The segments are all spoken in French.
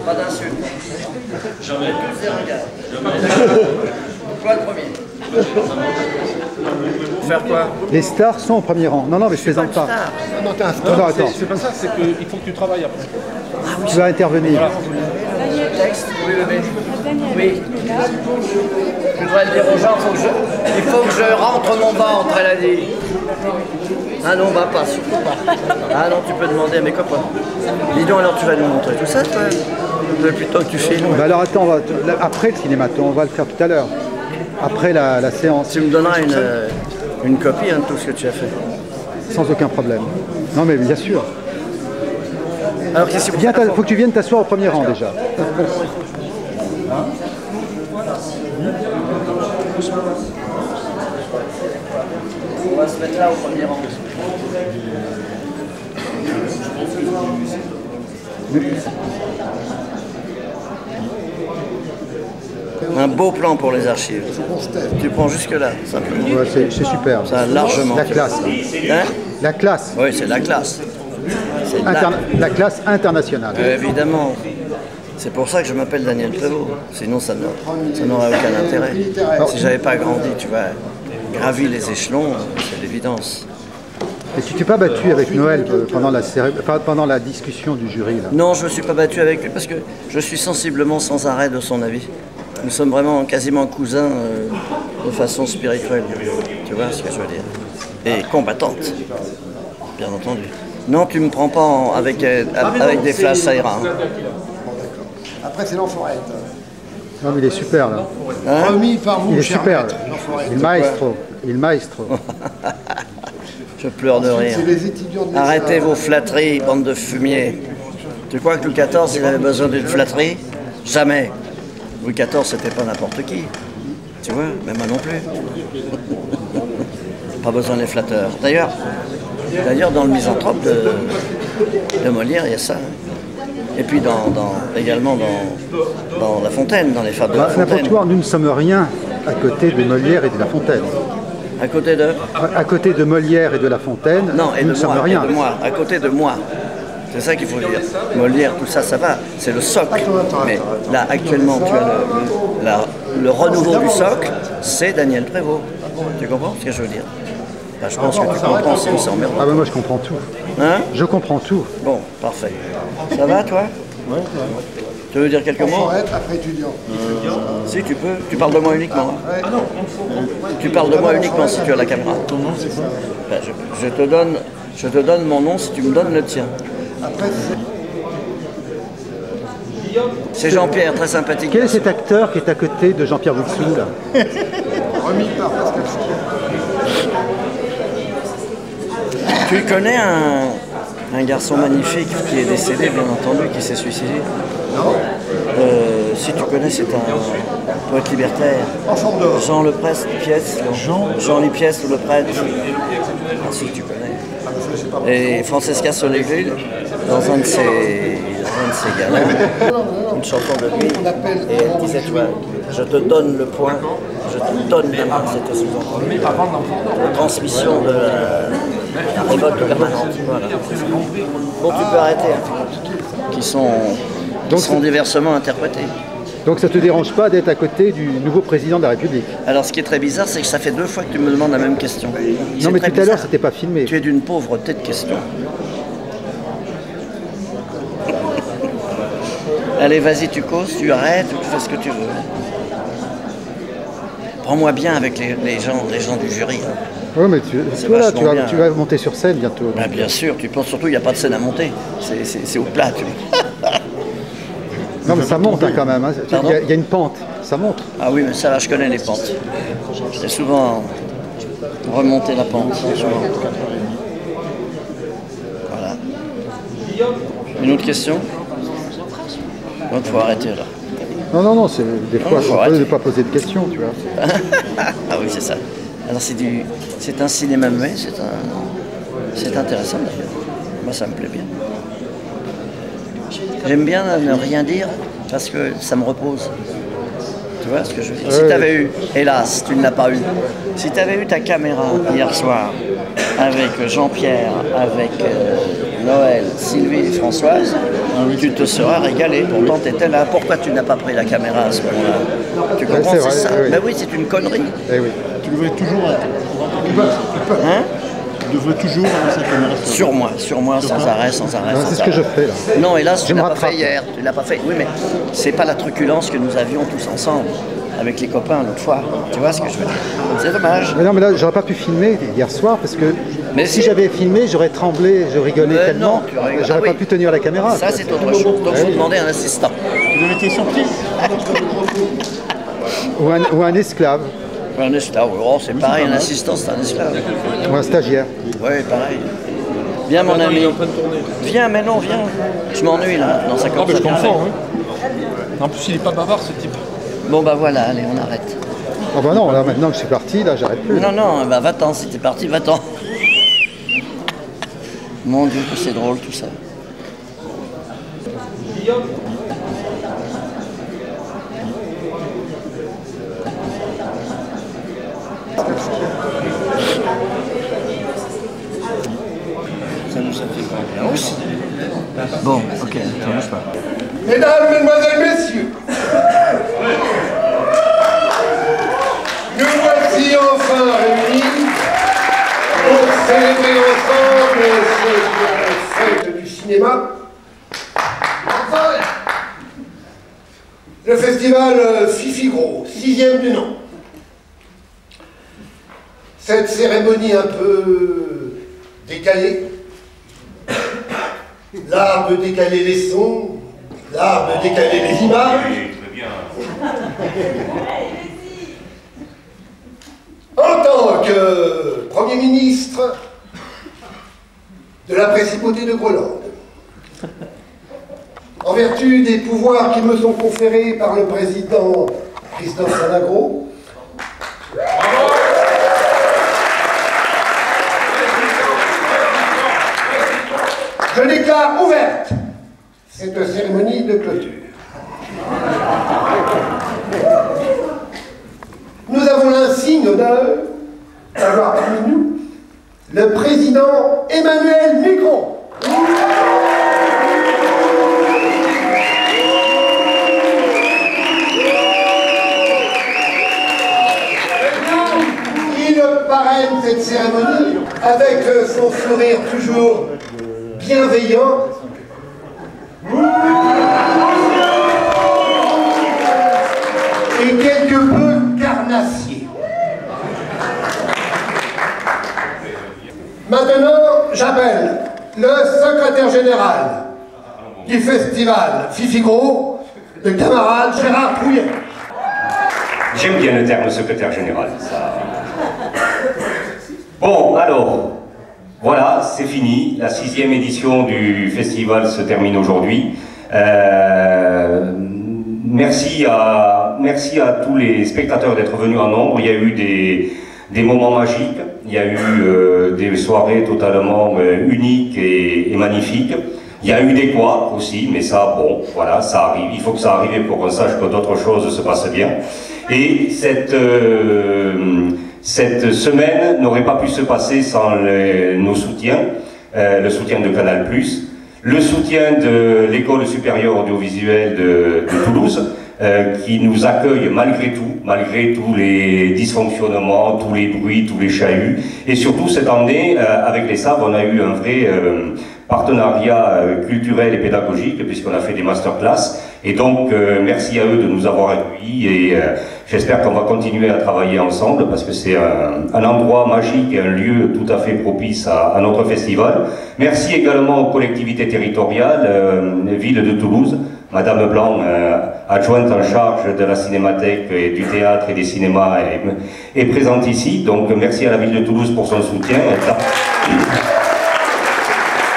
Pas d'insulte. J'en ai tous des regards. Toi le premier. Faire quoi? Les stars sont au premier rang. Non, non, mais je plaisante pas. Non, t'es un star. Non, attends. C'est pas ça, c'est qu'il faut que tu travailles après. Tu vas intervenir. Voilà. Texte, oui, levé. Oui. Je voudrais le dire aux gens, il faut que je rentre mon ventre, elle a dit. Ah non, bah pas, surtout pas. Ah non, tu peux demander à mes copains. Dis donc, alors tu vas nous montrer tout ça, toi? Depuis le temps que tu filmes. Bah alors attends, après le cinéma, on va le faire tout à l'heure. Après la séance. Tu me donneras une copie de tout ce que tu as fait. Sans aucun problème. Non mais bien sûr. Alors qu'est-ce qu'il faut que tu viennes t'asseoir au premier rang déjà. On va se mettre là au premier rang. Un beau plan pour les archives. Tu prends jusque là, simplement. Ouais, c'est super. Ça, largement. La classe. Hein? La classe. Oui, c'est la classe. La classe internationale. Évidemment. C'est pour ça que je m'appelle Daniel Prévost. Sinon, ça n'aurait aucun intérêt. Si j'avais pas grandi, tu vois, gravi les échelons, c'est l'évidence. Et tu t'es pas battu avec Noël pendant la discussion du jury là? Non, je ne me suis pas battu avec lui parce que je suis sensiblement sans arrêt de son avis. Nous sommes vraiment quasiment cousins de façon spirituelle. Tu vois ce que je veux dire? Et combattante, bien entendu. Non, tu me prends pas avec des flashs, ça ira. Hein. Après, c'est l'enfoirette. Non, mais il est super là. Hein? Remis par vous, Il est cher super. maître, l'enfoirette. Il maestro. Il maestro. Je pleure de rire. C'est les étudiants de Arrêtez vos flatteries, bande de fumier. Tu crois que Louis XIV, il avait besoin d'une flatterie? Jamais. Louis XIV, c'était pas n'importe qui. Tu vois, même moi non plus. Pas besoin des flatteurs. D'ailleurs, dans le Misanthrope de Molière, il y a ça. Et puis également dans La Fontaine, dans les fables de La Fontaine. N'importe quoi, nous ne sommes rien à côté de Molière et de La Fontaine. À côté de? À côté de Molière et de La Fontaine, non, et nous de ne sommes moi, rien. Et de moi, à côté de moi. C'est ça qu'il faut dire. Molière, tout ça, ça va. C'est le socle. Mais là, actuellement, tu as le renouveau du socle, c'est Daniel Prévost. Tu comprends ce que je veux dire? Bah, je pense que tu comprends, sinon c'est emmerdant. Ah ben moi je comprends tout. Hein? Je comprends tout. Bon, parfait. Ça va, toi? Ouais. Tu veux dire quelques mots? Enfoirette après étudiant. Si, tu peux. Tu parles de moi uniquement. Hein? Tu parles de moi uniquement si tu as la caméra. Ton nom, c'est quoi? Ben, je te donne mon nom si tu me donnes le tien. Après, c'est Jean-Pierre, très sympathique. Quel est cet acteur qui est à côté de Jean-Pierre Bouxou là? remis par Pascal Foucault. Tu connais un garçon magnifique qui est décédé, bien entendu, qui s'est suicidé? Non. Si tu connais, c'est un poète libertaire. Enfant d'or. Jean Leprest, Pièce. Jean Lipièce ou Leprêtre. Ah si, tu connais. Et Francesca Soleil, dans un de ses galas, une chanson de lui, et elle disait, tu vois, je te donne le point, je te donne la main, c'était sous-entendu. La transmission de la révolte permanente. Voilà. Bon, tu peux arrêter, hein, qui sont diversement interprétés. Donc ça ne te dérange pas d'être à côté du nouveau président de la République? Alors ce qui est très bizarre, c'est que ça fait 2 fois que tu me demandes la même question. Non mais tout à l'heure, c'était pas filmé. Tu es d'une pauvreté de questions. Allez, vas-y, tu causes, tu arrêtes, tu fais ce que tu veux. Prends-moi bien avec les gens du jury. Hein. Oui, mais tu vas monter sur scène bientôt. Ben, bien sûr, tu penses surtout qu'il n'y a pas de scène à monter. C'est au plat, tu vois. Non, mais ça monte hein, quand même. Hein. Pardon? Il y a une pente, ça monte. Ah oui, mais ça va, je connais les pentes. J'ai souvent remonté la pente. Souvent. Voilà. Une autre question? Donc il faut arrêter là. Non, non, non, c'est des fois, faut on arrêter. peut ne pas poser de questions, tu vois. Ah oui, c'est ça. Alors c'est un cinéma muet, c'est intéressant d'ailleurs. Moi, ça me plaît bien. J'aime bien ne rien dire parce que ça me repose. Tu vois ce que je veux dire? Si tu avais eu, hélas, tu ne l'as pas eu, si tu avais eu ta caméra hier soir avec Jean-Pierre, avec Noël, Sylvie et Françoise, tu te seras régalé. Pourtant, tu étais là. Pourquoi tu n'as pas pris la caméra à ce moment-là? Tu comprends? c'est C'est vrai, ça. oui. Ben oui, c'est une connerie. Eh oui. Tu devrais toujours Hein? Tu devrais toujours avoir sa caméra Sur moi, sans arrêt, sans arrêt. Non, sans c'est ce que arrêt. je fais là. Non, hélas, tu Je l'as me pas rattrape. fait hier. Tu l'as pas fait. Oui, mais c'est pas la truculence que nous avions tous ensemble avec les copains l'autre fois. Tu vois ce que je veux dire? C'est dommage. Mais non, mais là, j'aurais pas pu filmer hier soir parce que Mais si si. j'avais filmé, j'aurais tremblé, je rigolais tellement. Non, tu rigoles. J'aurais Ah pas oui. pu tenir la caméra. Ça, quoi. c'est autre chose. Donc, il faut demander un assistant. Tu devrais être surpris. Ou un esclave, Un esclave, oh, c'est pareil, un assistant, c'est un esclave. ou un stagiaire. Oui, pareil. Viens, mon ami. Viens, mais non, viens. Je m'ennuie là, dans sa Ah, ben, je conversation. comprends. Hein. En plus, il est pas bavard, ce type. Bon, bah voilà, allez, on arrête. Oh bah non, là maintenant que je suis parti, là j'arrête plus. Non, non, bah va-t'en, si t'es parti, va-t'en. Mon Dieu, que c'est drôle tout ça. Bon, ok, ça bouge pas. Mesdames, Mesdemoiselles, Messieurs, nous voici enfin réunis pour célébrer ensemble cette fête du cinéma. Le festival Fifi Gros, 6e du nom. Cette cérémonie un peu décalée, l'art de décaler les sons, l'art de décaler les images. En tant que Premier ministre de la Principauté de Groenland, en vertu des pouvoirs qui me sont conférés par le président Christophe Salagro, je déclare ouverte cette cérémonie de clôture. Nous avons l'insigne honneur d'avoir parmi nous le président Emmanuel Macron. Il parraine cette cérémonie avec son sourire toujours bienveillant. Et quelque peu carnassier. Maintenant, j'appelle le secrétaire général du festival Fifi Gros, le camarade Gérard Pouillet. J'aime bien le terme secrétaire général. Ça. Bon, alors, voilà, c'est fini. La 6e édition du festival se termine aujourd'hui. Merci à tous les spectateurs d'être venus en nombre. Il y a eu des moments magiques. Il y a eu des soirées totalement uniques et magnifiques. Il y a eu des couacs aussi, mais ça, bon, voilà, ça arrive. Il faut que ça arrive pour qu'on sache que d'autres choses se passent bien. Et cette semaine n'aurait pas pu se passer sans nos soutiens, le soutien de Canal+, le soutien de l'École supérieure audiovisuelle de Toulouse, qui nous accueille malgré tous les dysfonctionnements, tous les bruits, tous les chahuts. Et surtout, cette année, avec les SAV, on a eu un vrai partenariat culturel et pédagogique, puisqu'on a fait des masterclass. Et donc, merci à eux de nous avoir accueillis et j'espère qu'on va continuer à travailler ensemble parce que c'est un endroit magique et un lieu tout à fait propice à notre festival. Merci également aux collectivités territoriales, ville de Toulouse, Madame Blanc, adjointe en charge de la cinémathèque et du théâtre et des cinémas, est présente ici. Donc merci à la ville de Toulouse pour son soutien.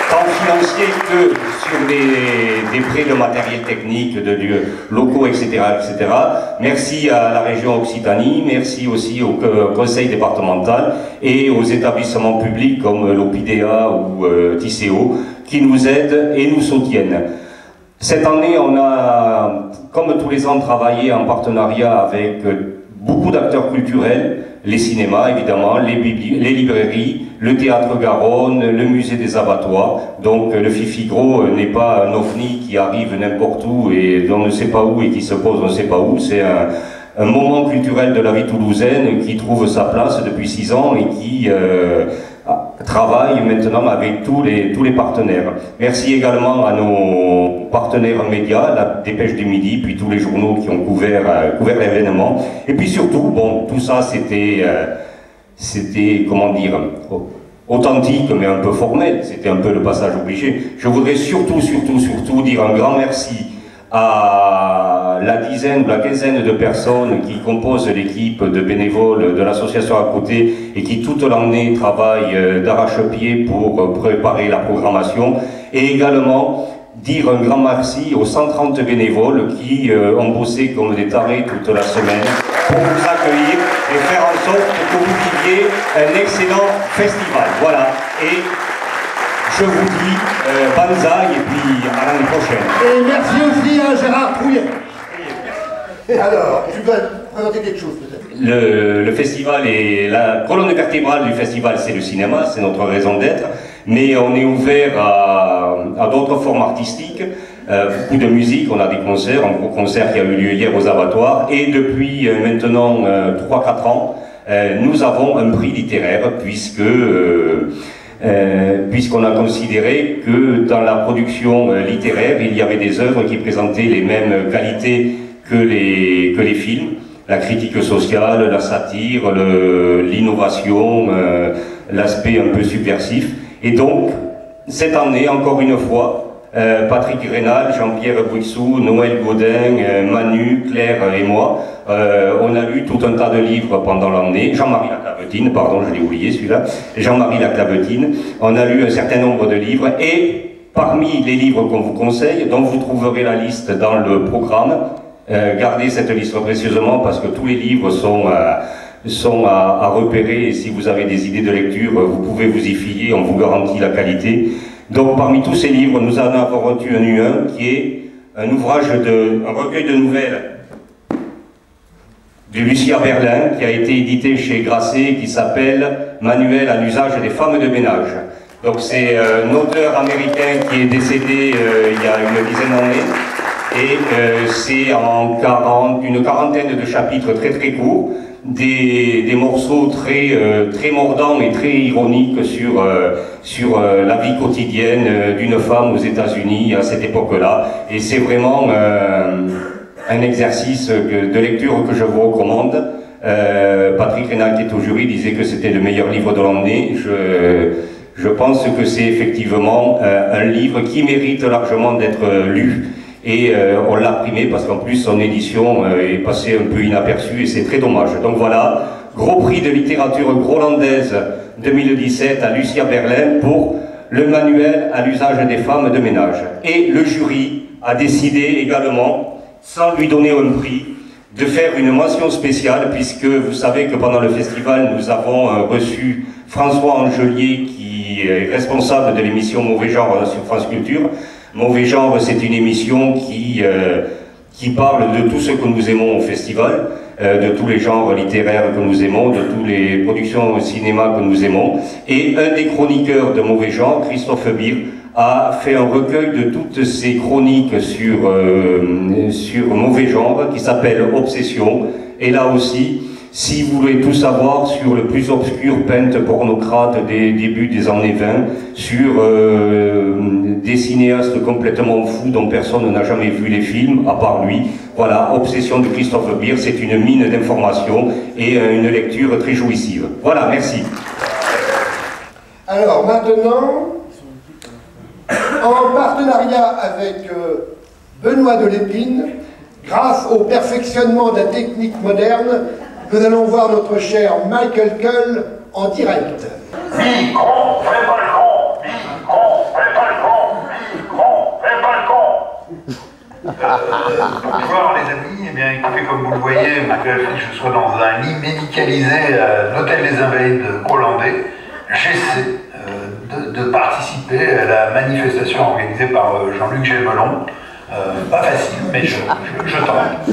Tant financier que sur des prêts de matériel technique, de lieux locaux, etc., etc. Merci à la région Occitanie, merci aussi au conseil départemental et aux établissements publics comme l'OPIDEA ou TICEO qui nous aident et nous soutiennent. Cette année, on a, comme tous les ans, travaillé en partenariat avec beaucoup d'acteurs culturels, les cinémas évidemment, les librairies, le théâtre Garonne, le musée des abattoirs. Donc le Fifigro n'est pas un ovni qui arrive n'importe où et on ne sait pas où et qui se pose on ne sait pas où. C'est un moment culturel de la vie toulousaine qui trouve sa place depuis 6 ans et qui travaille maintenant avec tous les partenaires. Merci également à nos partenaires médias, la Dépêche du Midi, puis tous les journaux qui ont couvert l'événement. Et puis surtout, bon, tout ça c'était, comment dire, authentique mais un peu formel, c'était un peu le passage obligé. Je voudrais surtout dire un grand merci à la dizaine ou la quinzaine de personnes qui composent l'équipe de bénévoles de l'association à côté et qui toute l'année travaillent d'arrache-pied pour préparer la programmation, et également dire un grand merci aux 130 bénévoles qui ont bossé comme des tarés toute la semaine pour vous accueillir et faire en sorte que vous viviez un excellent festival. Voilà. Et je vous dis banzai et puis à l'année prochaine. Et merci aussi à Gérard Trouillet. Alors, tu vas présenter quelque chose peut-être. Le festival et la colonne vertébrale du festival, c'est le cinéma, c'est notre raison d'être, mais on est ouvert à d'autres formes artistiques, beaucoup de musique, on a des concerts, un gros concert qui a eu lieu hier aux abattoirs, et depuis maintenant 3-4 ans, nous avons un prix littéraire, puisqu'on a considéré que dans la production littéraire, il y avait des œuvres qui présentaient les mêmes qualités que les films, la critique sociale, la satire, l'innovation, l'aspect un peu subversif. Et donc, cette année, encore une fois, Patrick Rénal, Jean-Pierre Bouissou, Noël Gaudin, Manu, Claire et moi, on a lu tout un tas de livres pendant l'année. Jean-Marie Laclavetine, pardon, je l'ai oublié celui-là. Jean-Marie Laclavetine. On a lu un certain nombre de livres et parmi les livres qu'on vous conseille, dont vous trouverez la liste dans le programme, gardez cette liste précieusement parce que tous les livres sont à repérer et si vous avez des idées de lecture, vous pouvez vous y fier, on vous garantit la qualité. Donc parmi tous ces livres, nous en avons retenu un qui est un recueil de nouvelles de Lucia Berlin qui a été édité chez Grasset qui s'appelle Manuel à l'usage des femmes de ménage. Donc c'est un auteur américain qui est décédé il y a une dizaine d'années. Et c'est en une quarantaine de chapitres très très courts, des morceaux très mordants et très ironiques sur la vie quotidienne d'une femme aux États-Unis à cette époque-là. Et c'est vraiment un exercice de lecture que je vous recommande. Patrick Rénal, qui est au jury, disait que c'était le meilleur livre de l'année. Je pense que c'est effectivement un livre qui mérite largement d'être lu. Et on l'a primé parce qu'en plus son édition est passée un peu inaperçue et c'est très dommage. Donc voilà, gros prix de littérature grolandaise 2017 à Lucia Berlin pour le manuel à l'usage des femmes de ménage. Et le jury a décidé également, sans lui donner un prix, de faire une mention spéciale puisque vous savez que pendant le festival nous avons reçu François Angelier qui est responsable de l'émission Mauvais Genre sur France Culture. Mauvais Genre, c'est une émission qui parle de tout ce que nous aimons au festival, de tous les genres littéraires que nous aimons, de toutes les productions au cinéma que nous aimons. Et un des chroniqueurs de Mauvais Genre, Christophe Bir, a fait un recueil de toutes ces chroniques sur Mauvais Genre, qui s'appelle Obsession. Et là aussi, si vous voulez tout savoir sur le plus obscur peintre pornocrate des débuts des années 20, sur des cinéastes complètement fous dont personne n'a jamais vu les films, à part lui, voilà, Obsession de Christophe Bir, c'est une mine d'informations et une lecture très jouissive. Voilà, merci. Alors maintenant, en partenariat avec Benoît de Lépine, grâce au perfectionnement de la technique moderne, nous allons voir notre cher Michael Cull en direct. Micron, fais pas le con! Micron, fais pas le con! Micron, fais pas le con! Bonjour les amis, eh bien écoutez, comme vous le voyez, malgré le fait que je sois dans un lit médicalisé à l'hôtel des Invalides grolandais, j'essaie de participer à la manifestation organisée par Jean-Luc Gémelon. Pas facile, mais je tente.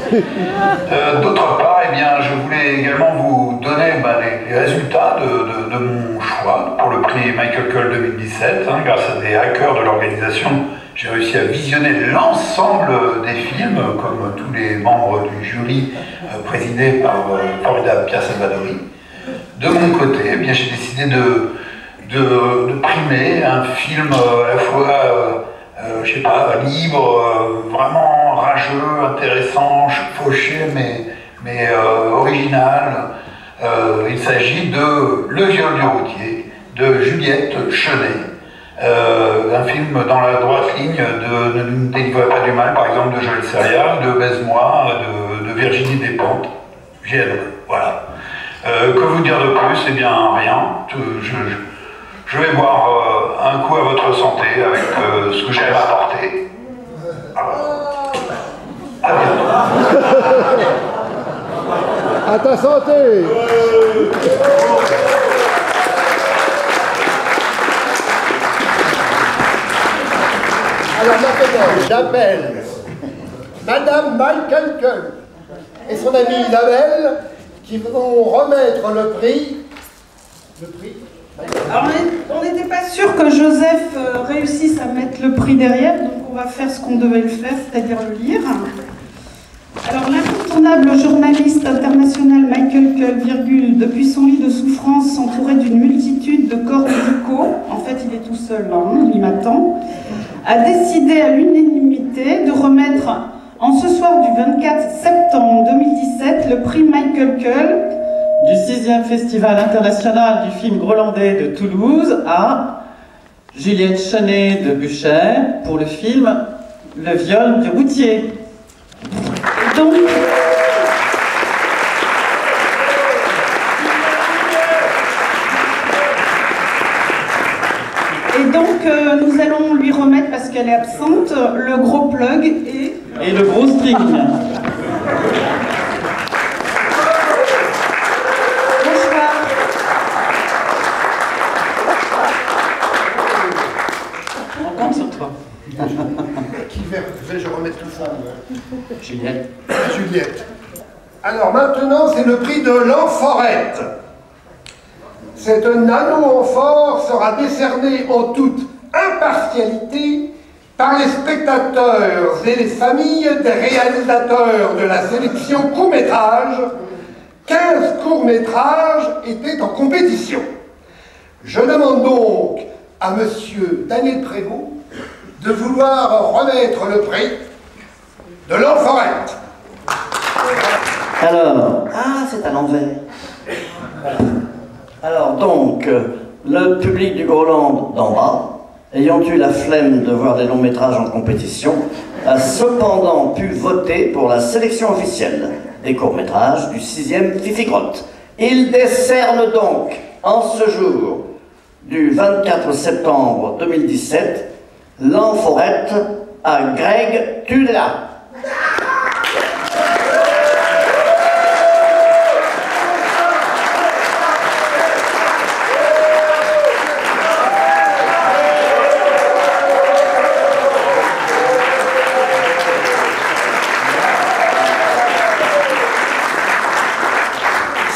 D'autre part, eh bien, je voulais également vous donner les résultats de mon choix pour le prix Michael Cull 2017. Grâce à des hackers de l'organisation, j'ai réussi à visionner l'ensemble des films, comme tous les membres du jury présidé par formidable Pierre Salvadori. De mon côté, eh bien, j'ai décidé de primer un film à la fois je sais pas, libre, vraiment rageux, intéressant, fauché, mais original. Il s'agit de Le viol du routier, de Juliette Chenet. Un film dans la droite ligne de Ne délivrez pas du mal, par exemple, de Joël Serrial, de Baise-moi, de Virginie Despentes. J'ai adoré, voilà. Que vous dire de plus? Eh bien, rien. Je vais boire un coup à votre santé avec ce que j'ai à apporter. À bientôt. À ta santé. Alors maintenant, j'appelle Madame Michael Cull et son amie Isabelle qui vont remettre le prix. Alors, on n'était pas sûr que Joseph réussisse à mettre le prix derrière, donc on va faire ce qu'on devait le faire, c'est-à-dire le lire. Alors, l'incontournable journaliste international Michael Cull, depuis son lit de souffrance, entouré d'une multitude de corps médicaux, en fait il est tout seul, il m'attend, a décidé à l'unanimité de remettre, en ce soir du 24 septembre 2017, le prix Michael Cull du 6e Festival international du film grolandais de Toulouse à Juliette Chenet de Buchet pour le film Le viol du routier. Et donc nous allons lui remettre, parce qu'elle est absente, le gros plug et le gros string. Qui vais-je remettre tout ça? Juliette. Juliette. Alors maintenant, c'est le prix de l'amphorette. Cette nano-amphore sera décernée en toute impartialité par les spectateurs et les familles des réalisateurs de la sélection court-métrage. 15 courts-métrages étaient en compétition. Je demande donc à monsieur Daniel Prévost de vouloir remettre le prix de l'amphorette. Alors, c'est à l'envers. Alors donc, le public du Groland d'en bas, ayant eu la flemme de voir des longs métrages en compétition, a cependant pu voter pour la sélection officielle des courts métrages du 6e Fifi-Grotte. Il décerne donc, en ce jour du 24 septembre 2017, l'amphorette à Greg Tudela.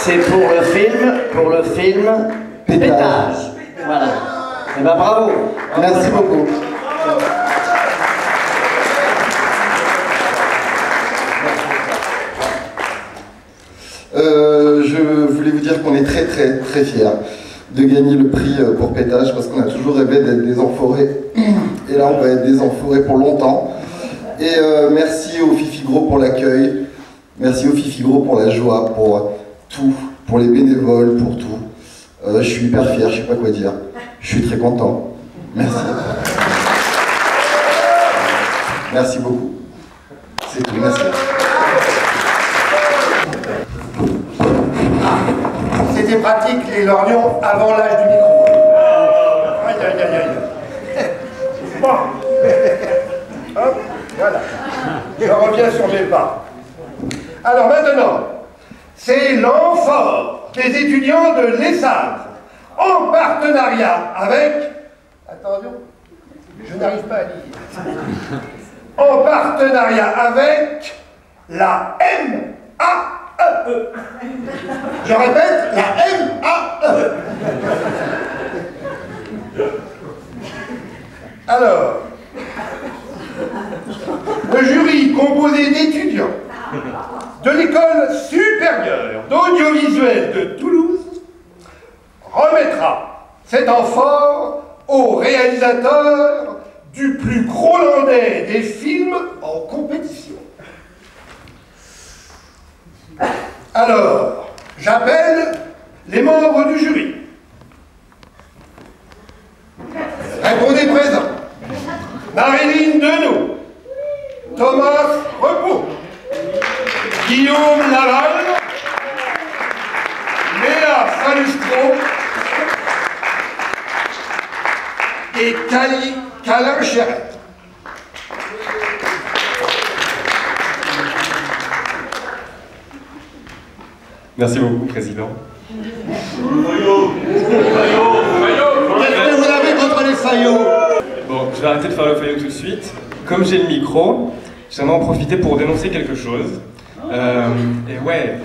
C'est pour le film Pétage. Voilà. Et ben bravo. Merci beaucoup. Je voulais vous dire qu'on est très fiers de gagner le prix pour Pétage parce qu'on a toujours rêvé d'être des enfoirés et là on va être des enfoirés pour longtemps. Et merci au Fifi Gros pour l'accueil, merci au Fifi Gros pour la joie, pour tout, pour les bénévoles, pour tout. Je suis hyper fier, je sais pas quoi dire. Je suis très content. Merci. Merci beaucoup. C'est tout, merci. C'était pratique les lorgnons avant l'âge du micro. Aïe, aïe, aïe, aïe. Bon. Hop, voilà. Je reviens sur mes pas. Alors maintenant, c'est l'amphore des étudiants de l'ESSAV, en partenariat avec... Attention, je n'arrive pas à lire. En partenariat avec la MAE. Je répète, la MAE. Alors, le jury composé d'étudiants de l'école supérieure d'audiovisuel de Toulouse remettra cet amphore au réalisateur du plus grolandais des films en compétition. Alors, j'appelle les membres du jury. Répondez présent. Marilyn Deneau, Thomas Repos, Guillaume Laval, Léa Salustro et Cali Calin-Chéret. Merci beaucoup, Président. Qu'est-ce que vous avez contre les faillots? Bon, je vais arrêter de faire le faillot tout de suite. Comme j'ai le micro, j'aimerais en profiter pour dénoncer quelque chose. Et ouais,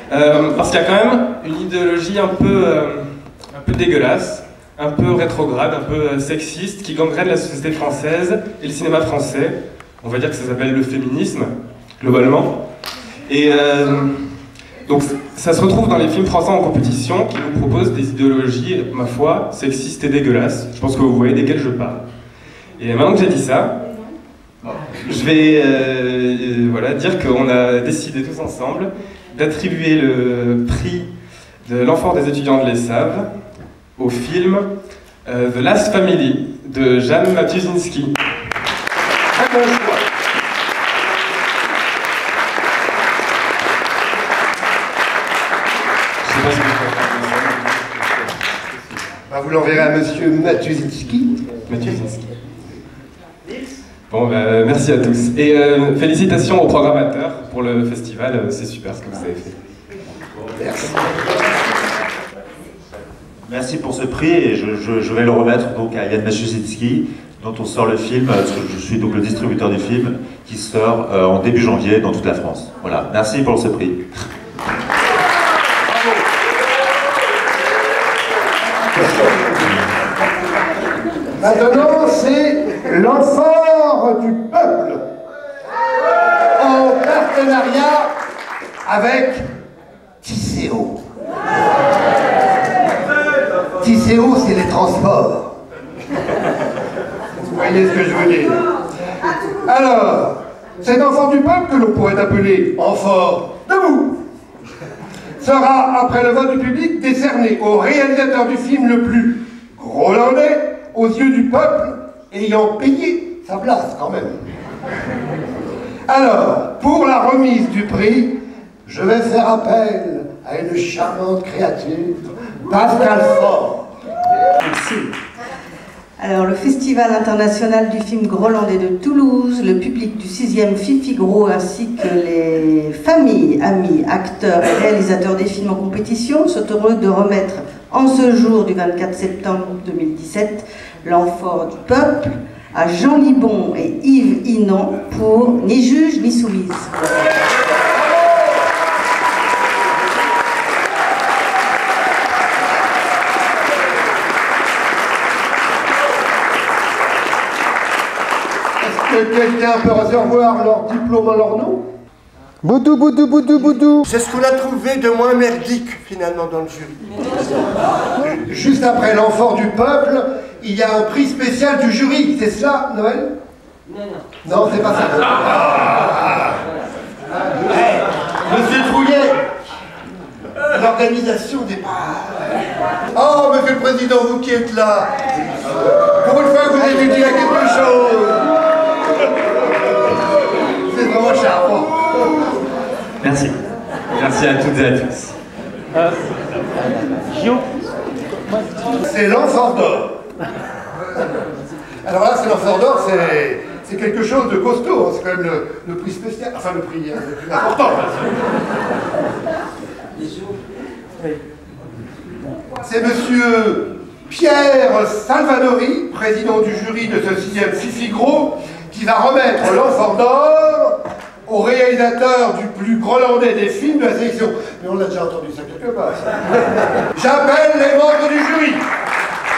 parce qu'il y a quand même une idéologie un peu dégueulasse, un peu rétrograde, un peu sexiste, qui gangrène la société française et le cinéma français. On va dire que ça s'appelle le féminisme, globalement. Et donc ça se retrouve dans les films français en compétition qui nous proposent des idéologies, ma foi, sexistes et dégueulasses. Je pense que vous voyez desquelles je parle. Et maintenant que j'ai dit ça, je vais voilà, dire qu'on a décidé tous ensemble d'attribuer le prix de l'amphore des étudiants de l'ESSAV au film The Last Family de Jan Matuszynski. Très bon choix. Vous l'enverrez à monsieur Matuszynski. Matuszynski. Bon, merci à tous. Et félicitations aux programmateurs pour le festival, c'est super ce que vous avez fait. Merci. Merci pour ce prix et je vais le remettre donc à Jan Matuszynski, dont on sort le film, je suis donc le distributeur du film, qui sort en début janvier dans toute la France. Voilà, merci pour ce prix. Maintenant, c'est l'amphore du peuple, en partenariat avec Tisséo. Tisséo, c'est les transports. Vous voyez ce que je veux dire. Alors, cet amphore du peuple, que l'on pourrait appeler amphore debout, sera, après le vote du public, décerné au réalisateur du film le plus grolandais aux yeux du peuple ayant payé sa place quand même. Alors, pour la remise du prix, je vais faire appel à une charmante créature, Pascal Faure. Merci. Alors, le Festival international du film grolandais de Toulouse, le public du 6e Fifigro ainsi que les familles, amis, acteurs et réalisateurs des films en compétition sont heureux de remettre en ce jour du 24 septembre 2017 l'amphore du peuple à Jean Libon et Yves Inan pour Ni juge ni soumise. Quelqu'un peut recevoir leur diplôme à leur nom? Boudou, boudou, boudou, boudou. C'est ce qu'on a trouvé de moins merdique finalement dans le jury. Juste après l'amphore du peuple, il y a un prix spécial du jury, c'est cela, Noël? Non, non, c'est pas ça. Monsieur Trouillet, l'organisation des... Oh, monsieur le président, vous qui êtes là, pour une fois que vous avez dû dire quelque chose. C'est vrai. Comment cher. Merci. Merci à toutes et à tous. C'est l'Enfant d'Or. Alors là, c'est l'Enfant d'Or, c'est quelque chose de costaud. Hein. C'est quand même le prix spécial, enfin le prix important. C'est monsieur Pierre Salvadori, président du jury de ce 6e Fifi-Gros, qui va remettre l'Enfant d'Or au réalisateur du plus grolandais des films de la sélection. Mais on l'a déjà entendu ça quelque part. J'appelle les membres du jury.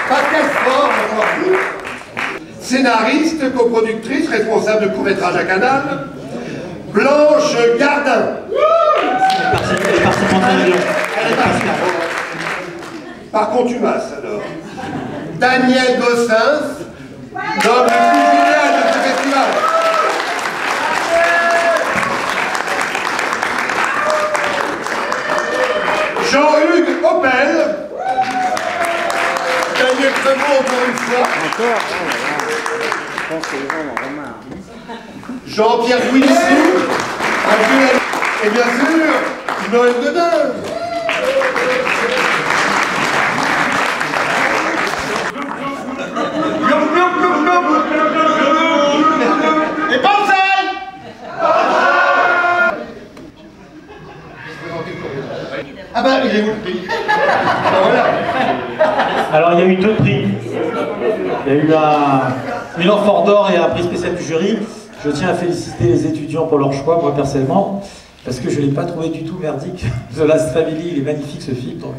Pascal Faure, scénariste, coproductrice, responsable de court-métrage à Canal. Blanche Gardin. Par contumace, alors. Daniel Gossens, l'homme le plus génial de ce festival. Jean-Hugues Opel. Daniel Crémont, encore une fois. Je pense que les gens en ont marre. Jean-Pierre Guilissou. Et bien sûr, Noël Godin. Et bonsaï! Ah ben, il est où le prix? Ah voilà. Alors il y a eu 2 prix. Il y a eu une Enfant d'Or et un prix spécial du jury. Je tiens à féliciter les étudiants pour leur choix, moi personnellement, parce que je ne l'ai pas trouvé du tout merdique. The Last Family, il est magnifique ce film, donc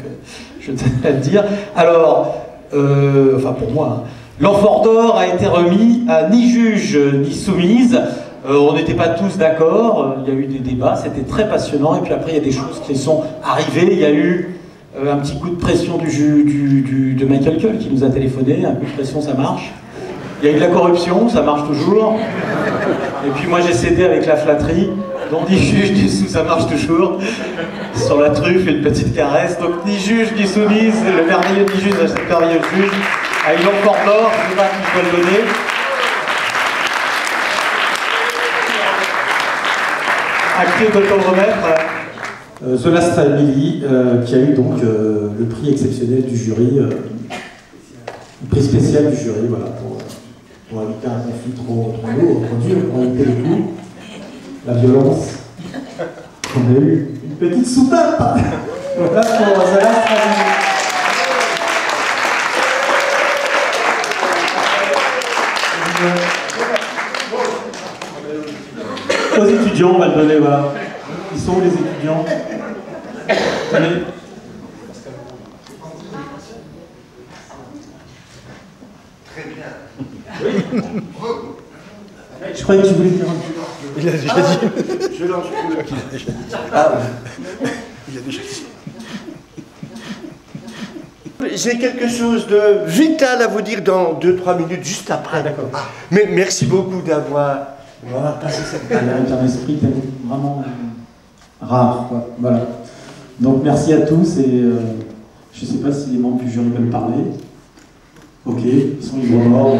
je tenais à le dire. Alors, enfin pour moi, hein, l'Enfant d'Or a été remis à ni juge ni soumise. On n'était pas tous d'accord, il y a eu des débats, c'était très passionnant, et puis après il y a des choses qui sont arrivées. Il y a eu un petit coup de pression de Michael Cull qui nous a téléphoné, un coup de pression ça marche. Il y a eu de la corruption, ça marche toujours. Et puis moi j'ai cédé avec la flatterie, donc ni juge ni sous, ça marche toujours. Sur la truffe, une petite caresse, donc ni juge ni soumise, le merveilleux ni juge, c'est le merveilleux juge, a eu l'Enfant d'Or, je ne sais pas qui je dois le donner. À qui on peut le remettre? The Last Family, qui a eu donc le prix exceptionnel du jury, le prix spécial du jury, voilà, pour éviter un conflit trop lourd, trop dur, pour éviter le coup, la violence. On a eu une petite soupape. Voilà pour The Last Family. Aux étudiants, on va le donner, voilà. Ils sont où les étudiants? Allez. Très bien. Oui. Je croyais que tu voulais dire un truc. Il a déjà dit. Je lance le coup. Ah oui. Il a déjà dit. J'ai quelque chose de vital à vous dire dans 2-3 minutes, juste après. Ah, d'accord. Mais merci beaucoup d'avoir passé cette année. C'est un esprit vraiment rare, quoi. Voilà. Donc merci à tous et je ne sais pas si les membres du jury veulent parler. Ok, ils sont libres morts.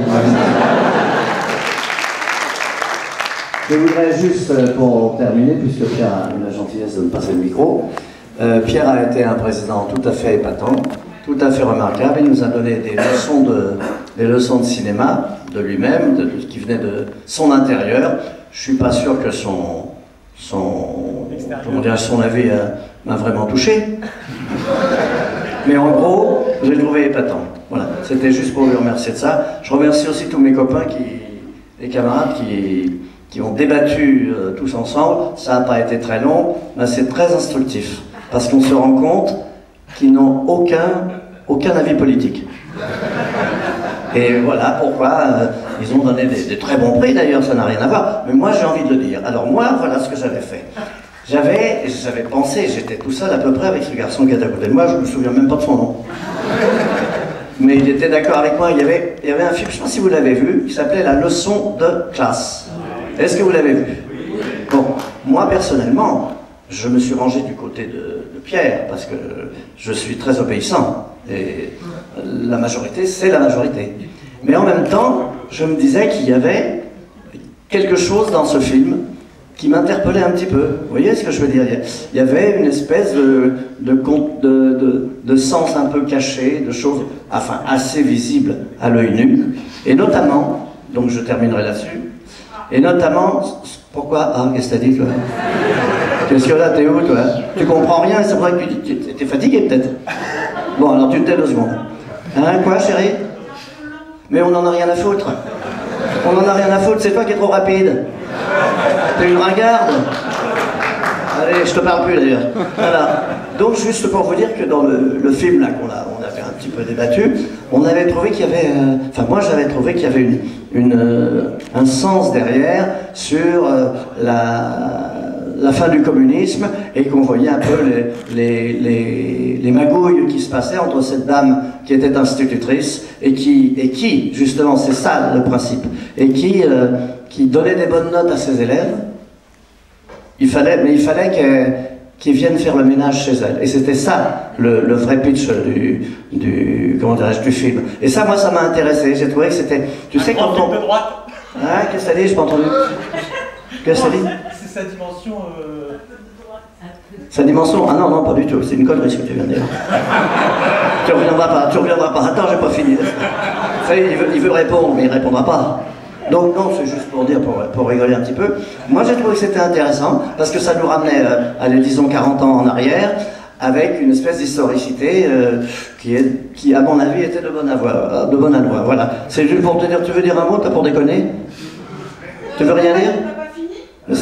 Je voudrais juste, pour terminer, puisque Pierre a eu la gentillesse de me passer le micro, Pierre a été un président tout à fait épatant, tout à fait remarquable. Il nous a donné des leçons de cinéma de lui-même, de ce qui venait de son intérieur. Je suis pas sûr que son avis m'a vraiment touché. Mais en gros, je l'ai trouvé épatant. Voilà, c'était juste pour lui remercier de ça. Je remercie aussi tous mes copains, les camarades qui ont débattu tous ensemble. Ça n'a pas été très long, mais c'est très instructif. Parce qu'on se rend compte qu'ils n'ont aucun avis politique. Et voilà pourquoi ils ont donné des très bons prix, d'ailleurs, ça n'a rien à voir. Mais moi, j'ai envie de le dire. Alors moi, voilà ce que j'avais fait. J'avais pensé, j'étais tout seul à peu près avec ce garçon qui était à côté de moi, je ne me souviens même pas de son nom. Mais il était d'accord avec moi, il y avait un film, je ne sais pas si vous l'avez vu, qui s'appelait La leçon de classe. Est-ce que vous l'avez vu? Bon, moi personnellement, je me suis rangé du côté de Pierre, parce que je suis très obéissant. Et la majorité, c'est la majorité. Mais en même temps, je me disais qu'il y avait quelque chose dans ce film qui m'interpellait un petit peu. Vous voyez ce que je veux dire? Il y avait une espèce de sens un peu caché, de choses enfin, assez visibles à l'œil nu. Et notamment, donc je terminerai là-dessus, et notamment, pourquoi? Ah, qu'est-ce que t'as dit toi? Qu'est-ce que là, t'es où toi? Tu comprends rien, c'est vrai que t'es fatigué peut-être. Bon, alors tu te tais 2 secondes. Hein, quoi chérie? Mais on n'en a rien à foutre. On n'en a rien à foutre, c'est toi qui es trop rapide. T'es une ringarde. Allez, je te parle plus d'ailleurs. Voilà. Donc juste pour vous dire que dans le film là qu'on avait un petit peu débattu, on avait trouvé qu'il y avait, enfin moi j'avais trouvé qu'il y avait un sens derrière sur la fin du communisme et qu'on voyait un peu les magouilles qui se passaient entre cette dame qui était institutrice et qui justement, c'est ça le principe, et qui donnait des bonnes notes à ses élèves. Il fallait qu'ils viennent faire le ménage chez elle. Et c'était ça le vrai pitch comment dirais-je, du film. Et ça, moi, ça m'a intéressé. J'ai trouvé que c'était... Tu sais quand on... de droite. Hein, qu'est-ce que ça dit? Je n'ai pas entendu. Qu'est-ce que ça dit? C'est sa dimension... Sa dimension? Ah non, non, pas du tout. C'est une connerie ce que tu viens de dire. Tu reviendras pas. Attends, j'ai pas fini. Ça y est, il veut répondre, mais il répondra pas. Donc non, c'est juste pour dire, pour rigoler un petit peu. Moi j'ai trouvé que c'était intéressant, parce que ça nous ramenait, allez, disons 40 ans en arrière, avec une espèce d'historicité qui, à mon avis, était de bonne aloi. Voilà. C'est juste pour te dire, tu veux dire un mot, t'as pour déconner? Tu veux rien dire?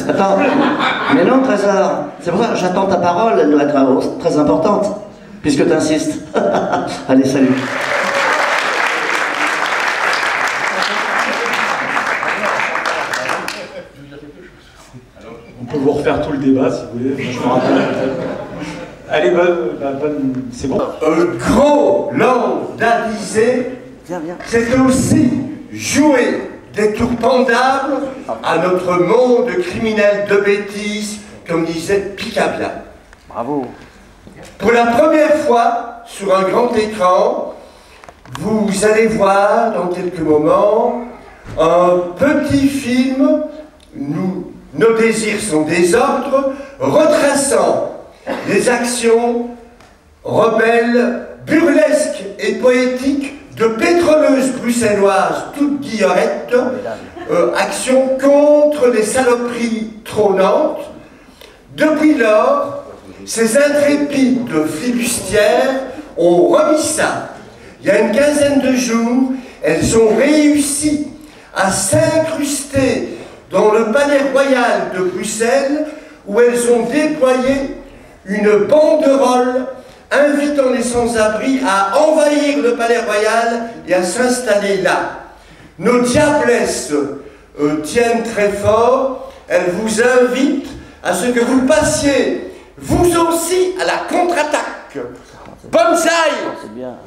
Attends, mais non, Trésor, c'est pour ça que j'attends ta parole, elle doit être très importante, puisque tu insistes. Allez, salut. On peut vous refaire tout le débat si vous voulez. Je me rappelle. Allez, c'est bon. Gros landaliser, c'est aussi jouer des tours pendables à notre monde criminel de bêtises, comme disait Picabia. Bravo. Pour la première fois, sur un grand écran, vous allez voir dans quelques moments un petit film, Nos désirs sont des ordres, retraçant les actions rebelles, burlesques et poétiques de pétroleuses bruxelloises toutes guillerettes, actions contre les saloperies trônantes. Depuis lors, ces intrépides flibustières ont remis ça. Il y a une quinzaine de jours, elles ont réussi à s'incruster dans le palais royal de Bruxelles, où elles ont déployé une banderole invitant les sans-abri à envahir le palais royal et à s'installer là. Nos diablesses tiennent très fort, elles vous invitent à ce que vous passiez, vous aussi, à la contre-attaque. Bonsaï! C'est bien.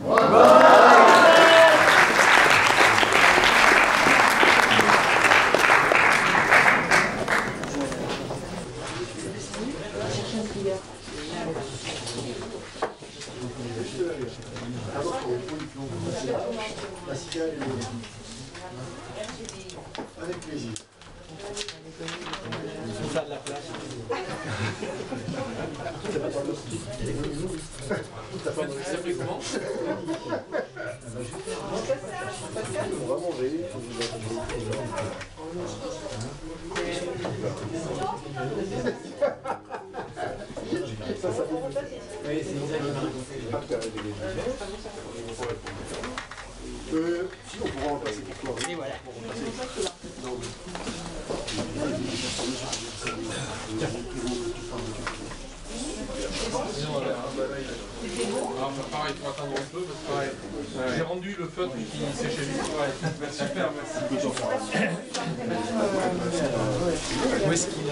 Avec plaisir. Il faut faire de la place. Ça fait comment? On va manger. Si on pourra remplacer pour toi. Et voilà. Alors pareil, pour atteindre un peu, parce que j'ai rendu le feutre qui séchait vite. Super, merci. Où est-ce qu'il a...